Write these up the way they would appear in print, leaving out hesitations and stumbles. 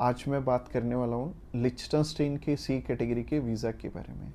आज मैं बात करने वाला हूँ लिechtenstein के सी कैटेगरी के वीज़ा के बारे में।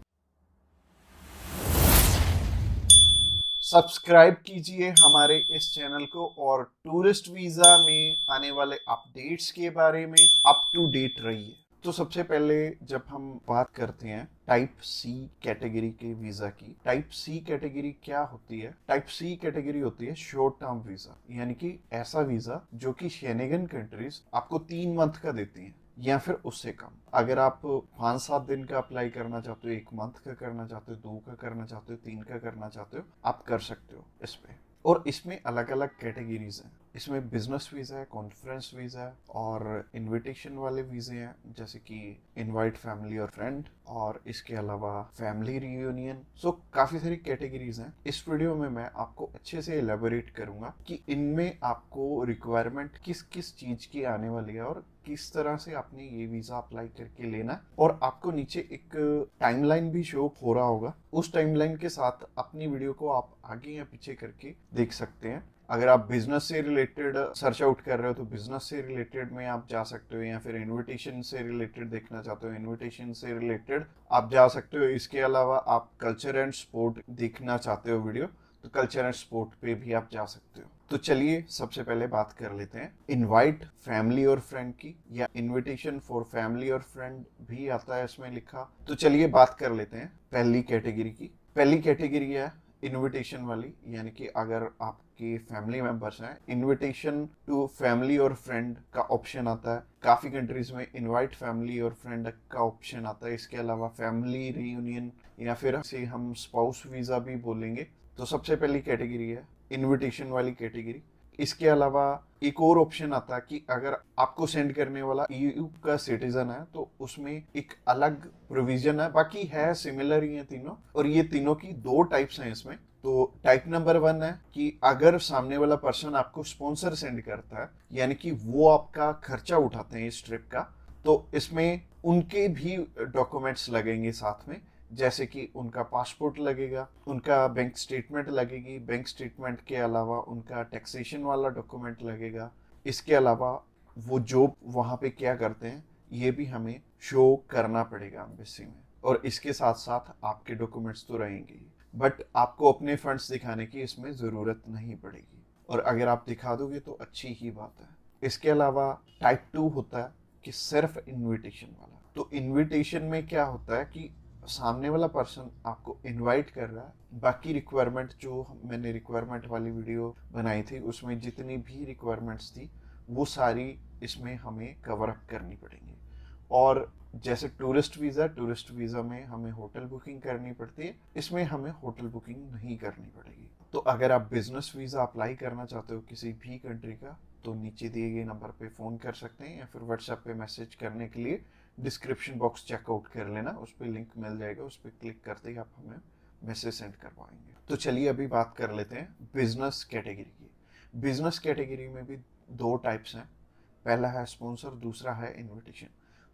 सब्सक्राइब कीजिए हमारे इस चैनल को और टूरिस्ट वीज़ा में आने वाले अपडेट्स के बारे में अप टू डेट रहिए। तो सबसे पहले जब हम बात करते हैं टाइप सी कैटेगरी के वीजा की, टाइप सी कैटेगरी क्या होती है? टाइप सी कैटेगरी होती है शॉर्ट टर्म वीजा, यानी कि ऐसा वीजा जो कि शेंगेन कंट्रीज आपको 3 मंथ का देती हैं या फिर उससे कम। अगर आप 5-7 दिन का अप्लाई करना चाहते हो, 1 मंथ का करना चाहते हो, 2 का करना चाहते हो, 3 का करना चाहते हो, आप कर सकते हो इस पे। और इसमें अलग अलग कैटेगरीज हैं। इसमें बिजनेस वीजा है, कॉन्फ्रेंस वीजा है और इनविटेशन वाले वीजे हैं, जैसे कि इनवाइट फैमिली और फ्रेंड, और इसके अलावा फैमिली रियूनियन। सो काफी सारी कैटेगरीज हैं। इस वीडियो में मैं आपको अच्छे से एलेबोरेट करूंगा कि इनमें आपको रिक्वायरमेंट किस किस चीज की आने वाली है और किस तरह से आपने ये वीजा अप्लाई करके लेना है। और आपको नीचे एक टाइमलाइन भी शो हो रहा होगा, उस टाइमलाइन के साथ अपनी वीडियो को आप आगे या पीछे करके देख सकते हैं। अगर आप बिजनेस से रिलेटेड सर्च आउट कर रहे हो तो बिजनेस से रिलेटेड में आप जा सकते हो, या फिर इनविटेशन से रिलेटेड देखना चाहते हो इनविटेशन से रिलेटेड आप जा सकते हो। इसके अलावा आप कल्चर एंड स्पोर्ट देखना चाहते हो वीडियो, तो कल्चर एंड स्पोर्ट पे भी आप जा सकते हो। तो चलिए सबसे पहले बात कर लेते हैं इनवाइट फैमिली और फ्रेंड की, या इनविटेशन फॉर फैमिली और फ्रेंड भी आता है इसमें लिखा। तो चलिए बात कर लेते हैं पहली कैटेगरी की। पहली कैटेगरी है इनविटेशन वाली, यानी कि अगर आपके फैमिली मेंबर्स हैं, इनविटेशन टू फैमिली और फ्रेंड का ऑप्शन आता है। काफी कंट्रीज में इनवाइट फैमिली और फ्रेंड का ऑप्शन आता है। इसके अलावा फैमिली रियूनियन, या फिर इसे हम स्पाउस वीजा भी बोलेंगे। तो सबसे पहली कैटेगरी है इनविटेशन वाली कैटेगरी। इसके अलावा एक और ऑप्शन आता है कि अगर आपको सेंड करने वाला ईयू का सिटीजन है तो उसमें एक अलग प्रोविजन है, बाकी है सिमिलर ही है तीनों। और ये तीनों की 2 टाइप्स हैं इसमें। तो टाइप नंबर 1 है कि अगर सामने वाला पर्सन आपको स्पॉन्सर सेंड करता है, यानी कि वो आपका खर्चा उठाते हैं इस ट्रिप का, तो इसमें उनके भी डॉक्यूमेंट्स लगेंगे साथ में, जैसे कि उनका पासपोर्ट लगेगा, उनका बैंक स्टेटमेंट लगेगी, बैंक स्टेटमेंट के अलावा उनका टैक्सेशन वाला डॉक्यूमेंट लगेगा। इसके अलावा वो जॉब वहाँ पे क्या करते हैं ये भी हमें शो करना पड़ेगा एम्बेसी में। और इसके साथ साथ आपके डॉक्यूमेंट्स तो रहेंगे ही, बट आपको अपने फंड्स दिखाने की इसमें ज़रूरत नहीं पड़ेगी, और अगर आप दिखा दोगे तो अच्छी ही बात है। इसके अलावा टाइप 2 होता है कि सिर्फ इनविटेशन वाला। तो इनविटेशन में क्या होता है कि सामने वाला पर्सन आपको इनवाइट कर रहा है, बाकी रिक्वायरमेंट जो मैंने रिक्वायरमेंट वाली वीडियो बनाई थी उसमें जितनी भी रिक्वायरमेंट्स थी वो सारी इसमें हमें कवर अप करनी पड़ेंगी। और जैसे टूरिस्ट वीज़ा में हमें होटल बुकिंग करनी पड़ती है, इसमें हमें होटल बुकिंग नहीं करनी पड़ेगी। तो अगर आप बिजनेस वीज़ा अप्लाई करना चाहते हो किसी भी कंट्री का, तो नीचे दिए गए नंबर पे फ़ोन कर सकते हैं, या फिर व्हाट्सएप पे मैसेज करने के लिए डिस्क्रिप्शन बॉक्स चेकआउट कर लेना, उस पर लिंक मिल जाएगा, उस पर क्लिक करते ही आप हमें मैसेज सेंड कर पाएंगे। तो चलिए अभी बात कर लेते हैं बिजनेस कैटेगरी की। बिजनेस कैटेगरी में भी 2 टाइप्स हैं। पहला है स्पॉन्सर, दूसरा है इनविटेशन।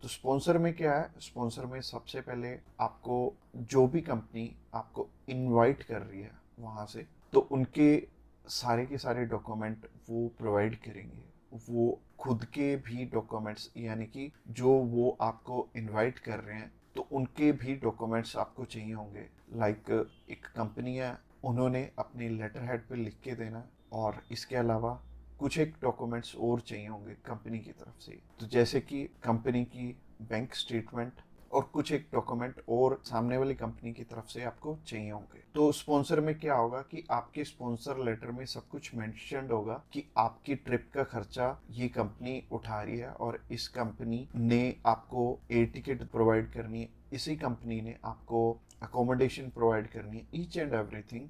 तो स्पॉन्सर में क्या है? स्पॉन्सर में सबसे पहले आपको जो भी कंपनी आपको इनवाइट कर रही है वहाँ से, तो उनके सारे के सारे डॉक्यूमेंट वो प्रोवाइड करेंगे। वो खुद के भी डॉक्यूमेंट्स, यानी कि जो वो आपको इनवाइट कर रहे हैं तो उनके भी डॉक्यूमेंट्स आपको चाहिए होंगे। लाइक एक कंपनी है, उन्होंने अपने लेटर हेड पे लिख के देना, और इसके अलावा कुछ एक डॉक्यूमेंट्स और चाहिए होंगे कंपनी की तरफ से। तो जैसे कि कंपनी की बैंक स्टेटमेंट और कुछ एक डॉक्यूमेंट और सामने वाली कंपनी की तरफ से आपको चाहिए होंगे। तो स्पॉन्सर में क्या होगा कि आपके स्पॉन्सर लेटर में सब कुछ मेंशन्ड होगा कि आपकी ट्रिप का खर्चा ये कंपनी उठा रही है, और इस कंपनी ने आपको एयर टिकट प्रोवाइड करनी है, इसी कंपनी ने आपको अकोमोडेशन प्रोवाइड करनी है, ईच एंड एवरीथिंग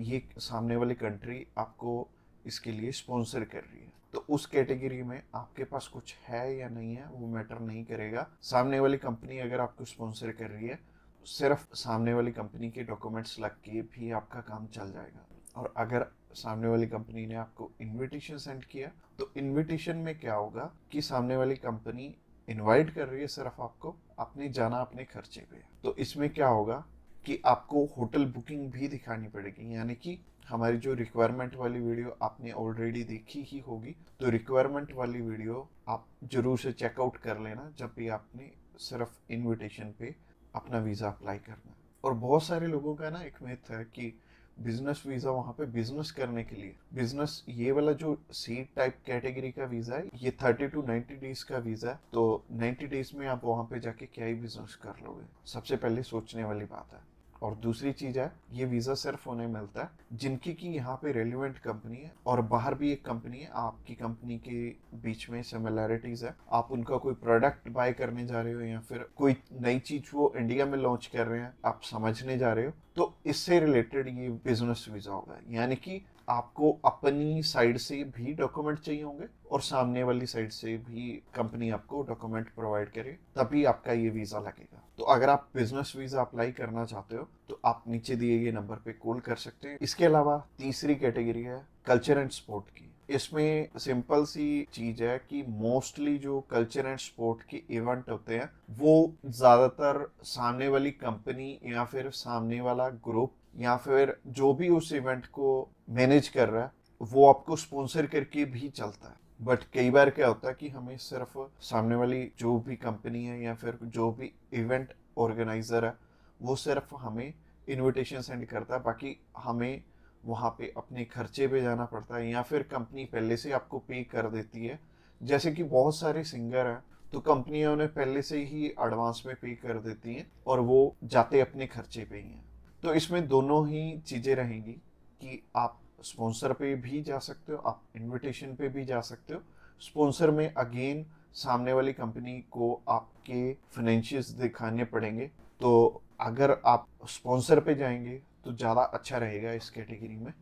ये सामने वाली कंट्री आपको इसके लिए स्पॉन्सर कर रही है। तो उस कैटेगरी में आपके पास कुछ है या नहीं है वो मैटर नहीं करेगा। सामने वाली कंपनी अगर आपको स्पॉन्सर कर रही है, सिर्फ सामने वाली कंपनी के डॉक्यूमेंट्स लग के भी आपका काम चल जाएगा। और अगर सामने वाली कंपनी ने आपको इनविटेशन सेंड किया, तो इनविटेशन में क्या होगा कि सामने वाली कंपनी इनवाइट कर रही है सिर्फ आपको, आपने जाना अपने खर्चे पे। तो इसमें क्या होगा कि आपको होटल बुकिंग भी दिखानी पड़ेगी, यानी कि हमारी जो रिक्वायरमेंट वाली वीडियो आपने ऑलरेडी देखी ही होगी, तो रिक्वायरमेंट वाली वीडियो आप जरूर से चेकआउट कर लेना जब भी आपने सिर्फ इनविटेशन पे अपना वीज़ा अप्लाई करना है। और बहुत सारे लोगों का ना एक मिथ है कि बिजनेस वीज़ा वहाँ पे बिजनेस करने के लिए, बिजनेस ये वाला जो सी टाइप कैटेगरी का वीज़ा है ये 30 to 90 डेज का वीज़ा है, तो 90 डेज में आप वहाँ पे जाके क्या ही बिजनेस कर लोगे, सबसे पहले सोचने वाली बात है। और दूसरी चीज है, ये वीजा सिर्फ उन्हें मिलता है जिनकी की यहाँ पे रेलिवेंट कंपनी है और बाहर भी एक कंपनी है, आपकी कंपनी के बीच में सिमिलैरिटीज है, आप उनका कोई प्रोडक्ट बाय करने जा रहे हो या फिर कोई नई चीज वो इंडिया में लॉन्च कर रहे हैं आप समझने जा रहे हो, तो इससे रिलेटेड ये बिजनेस वीजा होगा। यानी कि आपको अपनी साइड से भी डॉक्यूमेंट चाहिए होंगे और सामने वाली साइड से भी कंपनी आपको डॉक्यूमेंट प्रोवाइड करे, तभी आपका ये वीजा लगेगा। तो अगर आप बिजनेस वीजा अप्लाई करना चाहते हो तो आप नीचे दिए गए नंबर पे कॉल कर सकते हैं। इसके अलावा तीसरी कैटेगरी है कल्चर एंड स्पोर्ट की। इसमें सिंपल सी चीज है कि मोस्टली जो कल्चर एंड स्पोर्ट के इवेंट होते हैं वो ज्यादातर सामने वाली कंपनी या फिर सामने वाला ग्रुप या फिर जो भी उस इवेंट को मैनेज कर रहा है वो आपको स्पॉन्सर करके भी चलता है। बट कई बार क्या होता है कि हमें सिर्फ सामने वाली जो भी कंपनी है या फिर जो भी इवेंट ऑर्गेनाइजर है वो सिर्फ हमें इनविटेशन सेंड करता है, बाकी हमें वहाँ पे अपने खर्चे पे जाना पड़ता है या फिर कंपनी पहले से आपको पे कर देती है। जैसे कि बहुत सारे सिंगर हैं तो कंपनियां उन्हें पहले से ही एडवांस में पे कर देती हैं और वो जाते अपने खर्चे पे ही हैं। तो इसमें दोनों ही चीज़ें रहेंगी कि आप स्पॉन्सर पे भी जा सकते हो, आप इनविटेशन पे भी जा सकते हो। स्पॉन्सर में अगेन सामने वाली कंपनी को आपके फाइनेंशियल्स दिखाने पड़ेंगे, तो अगर आप स्पॉन्सर पे जाएंगे तो ज़्यादा अच्छा रहेगा इस कैटेगरी में।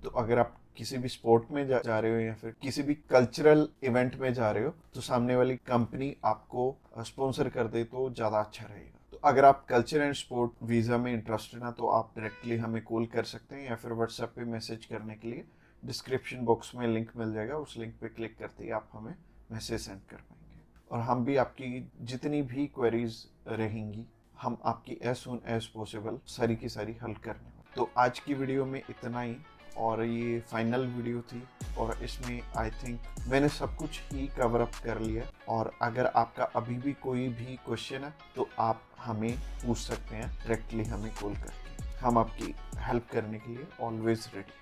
तो अगर आप किसी भी स्पोर्ट में जा रहे हो या फिर किसी भी कल्चरल इवेंट में जा रहे हो तो सामने वाली कंपनी आपको स्पॉन्सर कर दे तो ज़्यादा अच्छा रहेगा। तो अगर आप कल्चर एंड स्पोर्ट वीज़ा में इंटरेस्टेड हैं तो आप डायरेक्टली हमें कॉल कर सकते हैं या फिर व्हाट्सएप पे मैसेज करने के लिए डिस्क्रिप्शन बॉक्स में लिंक मिल जाएगा, उस लिंक पे क्लिक करते ही आप हमें मैसेज सेंड कर पाएंगे और हम भी आपकी जितनी भी क्वेरीज रहेंगी हम आपकी एज सुन एज पॉसिबल सारी की सारी हल करने वाले। तो आज की वीडियो में इतना ही और ये फाइनल वीडियो थी और इसमें आई थिंक मैंने सब कुछ ही कवर अप कर लिया। और अगर आपका अभी भी कोई भी क्वेश्चन है तो आप हमें पूछ सकते हैं डायरेक्टली हमें कॉल करके, हम आपकी हेल्प करने के लिए ऑलवेज रेडी।